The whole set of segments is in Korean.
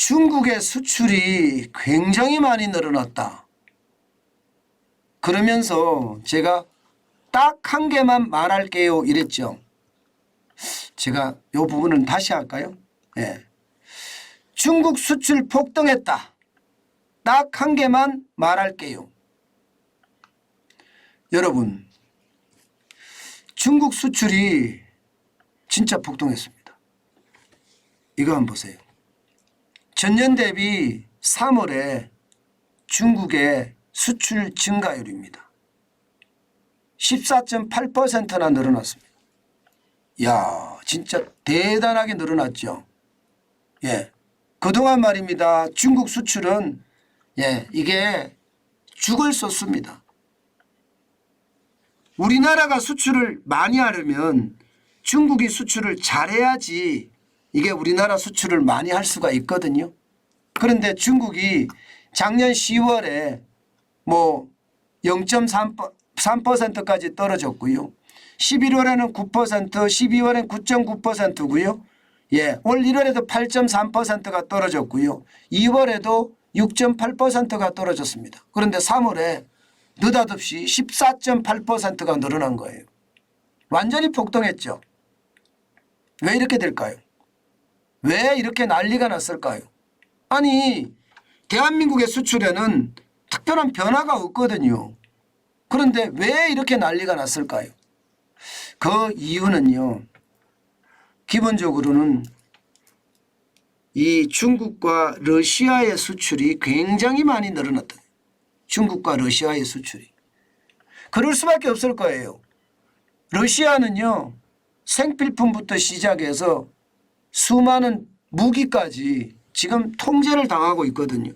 중국의 수출이 굉장히 많이 늘어났다. 그러면서 제가 딱 한 개만 말할게요 이랬죠. 제가 이 부분은 다시 할까요? 예. 중국 수출 폭등했다. 딱 한 개만 말할게요. 여러분, 중국 수출이 진짜 폭등했습니다. 이거 한번 보세요. 전년 대비 3월에 중국의 수출 증가율입니다. 14.8%나 늘어났습니다. 이야, 진짜 대단하게 늘어났죠. 예. 그동안 말입니다. 중국 수출은 이게 죽을 쏟습니다. 우리나라가 수출을 많이 하려면 중국이 수출을 잘해야지 이게 우리나라 수출을 많이 할 수가 있거든요. 그런데 중국이 작년 10월에 뭐 0.3%까지 떨어졌고요. 11월에는 9%, 12월에는 9.9%고요. 예, 올 1월에도 8.3%가 떨어졌고요. 2월에도 6.8%가 떨어졌습니다. 그런데 3월에 느닷없이 14.8%가 늘어난 거예요. 완전히 폭등했죠. 왜 이렇게 될까요? 왜 이렇게 난리가 났을까요? 아니, 대한민국의 수출에는 특별한 변화가 없거든요. 그런데 왜 이렇게 난리가 났을까요? 그 이유는요, 기본적으로는 이 중국과 러시아의 수출이 굉장히 많이 늘어났다. 중국과 러시아의 수출이. 그럴 수밖에 없을 거예요. 러시아는요, 생필품부터 시작해서 수많은 무기까지 지금 통제를 당하고 있거든요.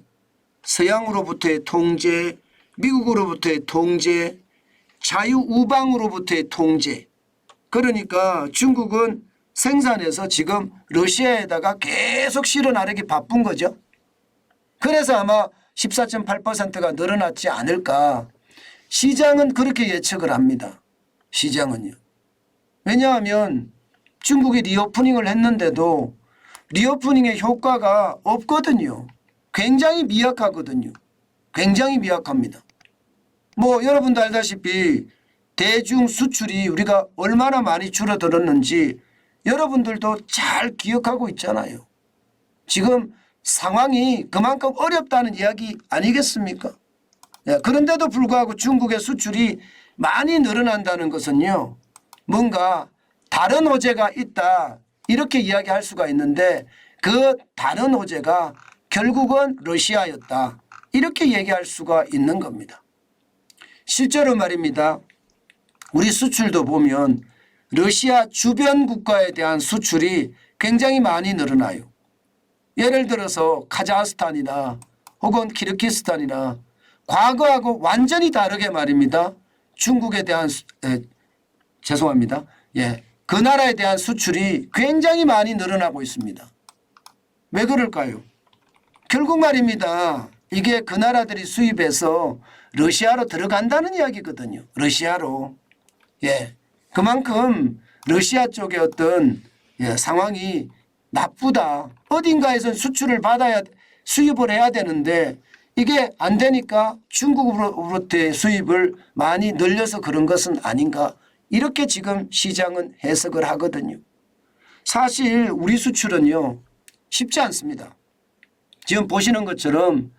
서양으로부터의 통제, 미국으로부터의 통제, 자유우방으로부터의 통제. 그러니까 중국은 생산해서 지금 러시아에다가 계속 실어 나르기 바쁜 거죠. 그래서 아마 14.8%가 늘어났지 않을까. 시장은 그렇게 예측을 합니다. 시장은요. 왜냐하면 중국이 리오프닝을 했는데도 리오프닝의 효과가 없거든요. 굉장히 미약하거든요. 굉장히 미약합니다. 뭐 여러분도 알다시피 대중 수출이 우리가 얼마나 많이 줄어들었는지 여러분들도 잘 기억하고 있잖아요. 지금 상황이 그만큼 어렵다는 이야기 아니겠습니까? 그런데도 불구하고 중국의 수출이 많이 늘어난다는 것은요, 뭔가 다른 호재가 있다 이렇게 이야기할 수가 있는데 그 다른 호재가 결국은 러시아였다 이렇게 얘기할 수가 있는 겁니다. 실제로 말입니다. 우리 수출도 보면 러시아 주변 국가에 대한 수출이 굉장히 많이 늘어나요. 예를 들어서 카자흐스탄이나 혹은 키르기스탄이나 과거하고 완전히 다르게 말입니다. 중국에 대한 죄송합니다. 예, 그 나라에 대한 수출이 굉장히 많이 늘어나고 있습니다. 왜 그럴까요? 결국 말입니다. 이게 그 나라들이 수입해서 러시아로 들어간다는 이야기거든요. 러시아로. 예, 그만큼 러시아 쪽의 어떤 상황이 나쁘다. 어딘가에선 수출을 받아야 수입을 해야 되는데 이게 안 되니까 중국으로부터의 수입을 많이 늘려서 그런 것은 아닌가. 이렇게 지금 시장은 해석을 하거든요. 사실 우리 수출은요 쉽지 않습니다. 지금 보시는 것처럼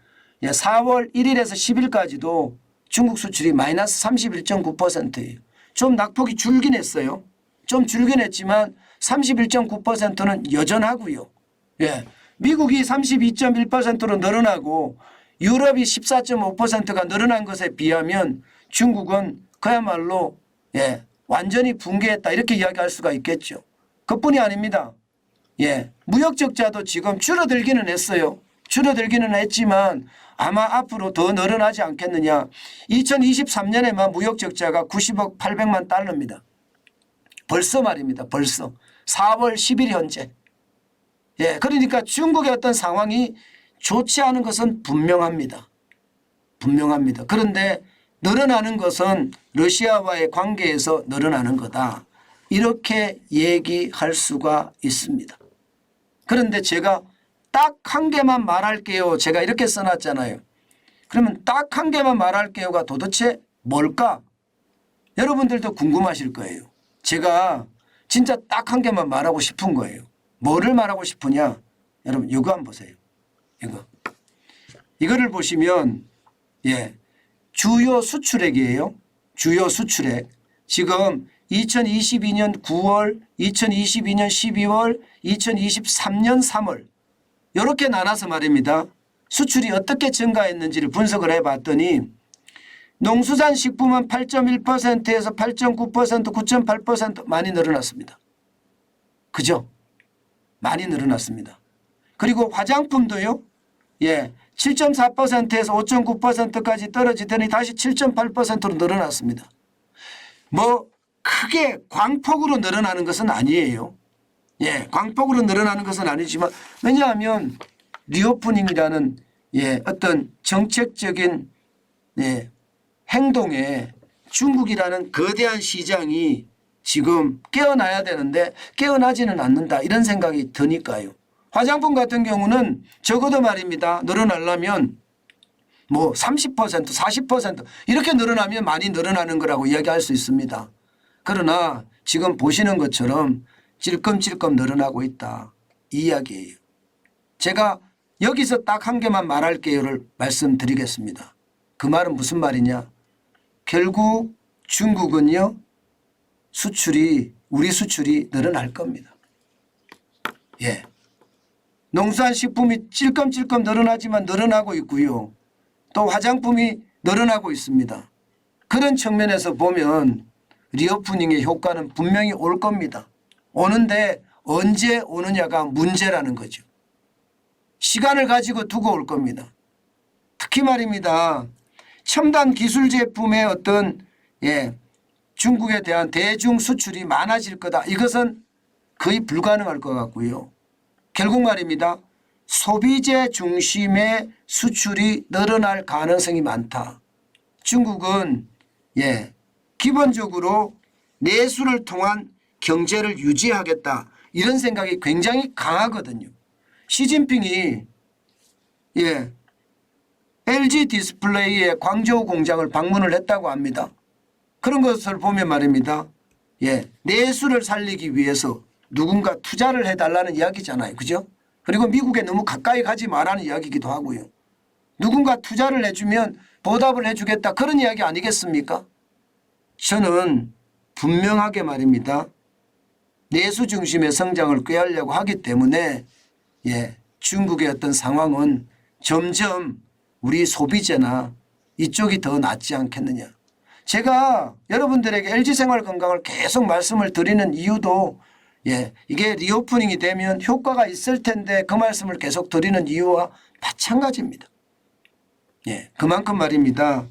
4월 1일에서 10일까지도 중국 수출이 마이너스 31.9%예요. 좀 낙폭이 줄긴 했어요. 좀 줄긴 했지만 31.9%는 여전하고요. 예, 미국이 32.1%로 늘어나고 유럽이 14.5%가 늘어난 것에 비하면 중국은 그야말로 완전히 붕괴했다 이렇게 이야기할 수가 있겠죠. 그뿐이 아닙니다. 무역 적자도 지금 줄어들기는 했어요. 줄어들기는 했지만 아마 앞으로 더 늘어나지 않겠느냐. 2023년에만 무역 적자가 90억 800만 달러입니다. 벌써 말입니다. 벌써 4월 10일 현재. 그러니까 중국의 어떤 상황이 좋지 않은 것은 분명합니다. 분명합니다. 그런데 늘어나는 것은 러시아와의 관계에서 늘어나는 거다. 이렇게 얘기할 수가 있습니다. 그런데 제가 딱 한 개만 말할게요. 제가 이렇게 써놨잖아요. 그러면 딱 한 개만 말할게요가 도대체 뭘까? 여러분들도 궁금하실 거예요. 제가 진짜 딱 한 개만 말하고 싶은 거예요. 뭐를 말하고 싶으냐? 여러분 이거 한번 보세요. 이거를 보시면 주요 수출액이에요. 주요 수출액. 지금 2022년 9월, 2022년 12월, 2023년 3월 이렇게 나눠서 말입니다. 수출이 어떻게 증가했는지를 분석을 해봤더니 농수산식품은 8.1%에서 8.9%, 9.8% 많이 늘어났습니다. 그죠? 많이 늘어났습니다. 그리고 화장품도요. 7.4%에서 5.9%까지 떨어지더니 다시 7.8%로 늘어났습니다. 뭐 크게 광폭으로 늘어나는 것은 아니에요. 광폭으로 늘어나는 것은 아니지만 왜냐하면 리오프닝이라는 어떤 정책적인 행동에 중국이라는 거대한 시장이 지금 깨어나야 되는데 깨어나지는 않는다 이런 생각이 드니까요. 화장품 같은 경우는 적어도 말입니다. 늘어나려면 뭐 30%, 40% 이렇게 늘어나면 많이 늘어나는 거라고 이야기할 수 있습니다. 그러나 지금 보시는 것처럼 찔끔찔끔 늘어나고 있다. 이 이야기예요. 제가 여기서 딱 한 개만 말할게요를 말씀드리겠습니다. 그 말은 무슨 말이냐. 결국 중국은요. 우리 수출이 늘어날 겁니다. 농수산식품이 찔끔찔끔 늘어나지만 늘어나고 있고요. 또 화장품이 늘어나고 있습니다. 그런 측면에서 보면 리오프닝의 효과는 분명히 올 겁니다. 오는데 언제 오느냐가 문제라는 거죠. 시간을 가지고 두고 올 겁니다. 특히 말입니다. 첨단 기술 제품의 어떤 중국에 대한 대중 수출이 많아질 거다. 이것은 거의 불가능할 것 같고요. 결국 말입니다. 소비재 중심의 수출이 늘어날 가능성이 많다. 중국은 기본적으로 내수를 통한 경제를 유지하겠다. 이런 생각이 굉장히 강하거든요. 시진핑이 LG 디스플레이의 광저우 공장을 방문을 했다고 합니다. 그런 것을 보면 말입니다. 내수를 살리기 위해서 누군가 투자를 해달라는 이야기잖아요. 그죠? 그리고 미국에 너무 가까이 가지 말라는 이야기이기도 하고요. 누군가 투자를 해주면 보답을 해주겠다. 그런 이야기 아니겠습니까? 저는 분명하게 말입니다. 내수 중심의 성장을 꾀하려고 하기 때문에 중국의 어떤 상황은 점점 우리 소비재나 이쪽이 더 낫지 않겠느냐. 제가 여러분들에게 LG생활건강을 계속 말씀을 드리는 이유도 이게 리오프닝이 되면 효과가 있을 텐데 그 말씀을 계속 드리는 이유와 마찬가지입니다. 그만큼 말입니다.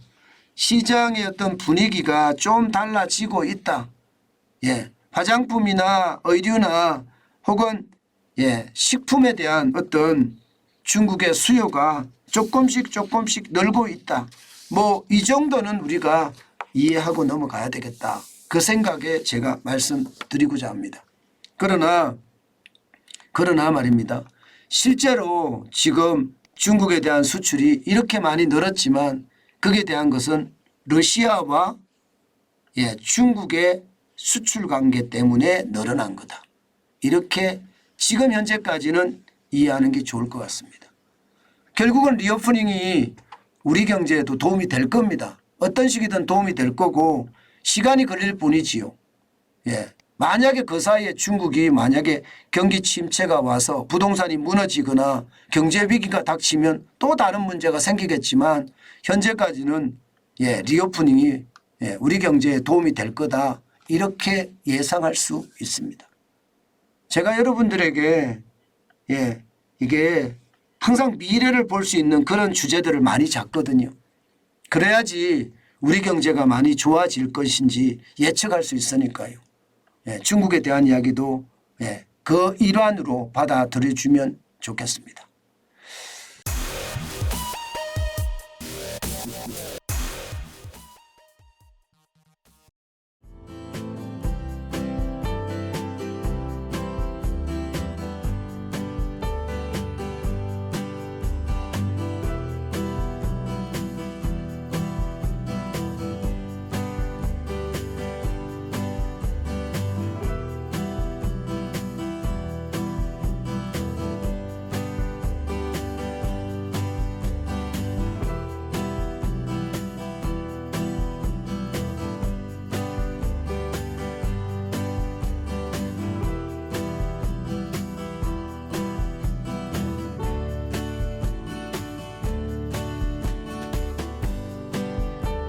시장의 어떤 분위기가 좀 달라지고 있다. 화장품이나 의류나 혹은 식품에 대한 어떤 중국의 수요가 조금씩 늘고 있다. 뭐 이 정도는 우리가 이해하고 넘어가야 되겠다. 그 생각에 제가 말씀드리고자 합니다. 그러나 말입니다. 실제로 지금 중국에 대한 수출이 이렇게 많이 늘었지만 그에 대한 것은 러시아와 중국의 수출 관계 때문에 늘어난 거다. 이렇게 지금 현재까지는 이해하는 게 좋을 것 같습니다. 결국은 리오프닝이 우리 경제에도 도움이 될 겁니다. 어떤 식이든 도움이 될 거고 시간이 걸릴 뿐이지요. 만약에 그 사이에 중국이 만약에 경기 침체가 와서 부동산이 무너지거나 경제 위기가 닥치면 또 다른 문제가 생기겠지만 현재까지는 리오프닝이 우리 경제에 도움이 될 거다. 이렇게 예상할 수 있습니다. 제가 여러분들에게 이게 항상 미래를 볼 수 있는 그런 주제들을 많이 잡거든요. 그래야지 우리 경제가 많이 좋아질 것인지 예측할 수 있으니까요. 중국에 대한 이야기도 그 일환으로 받아들여주면 좋겠습니다.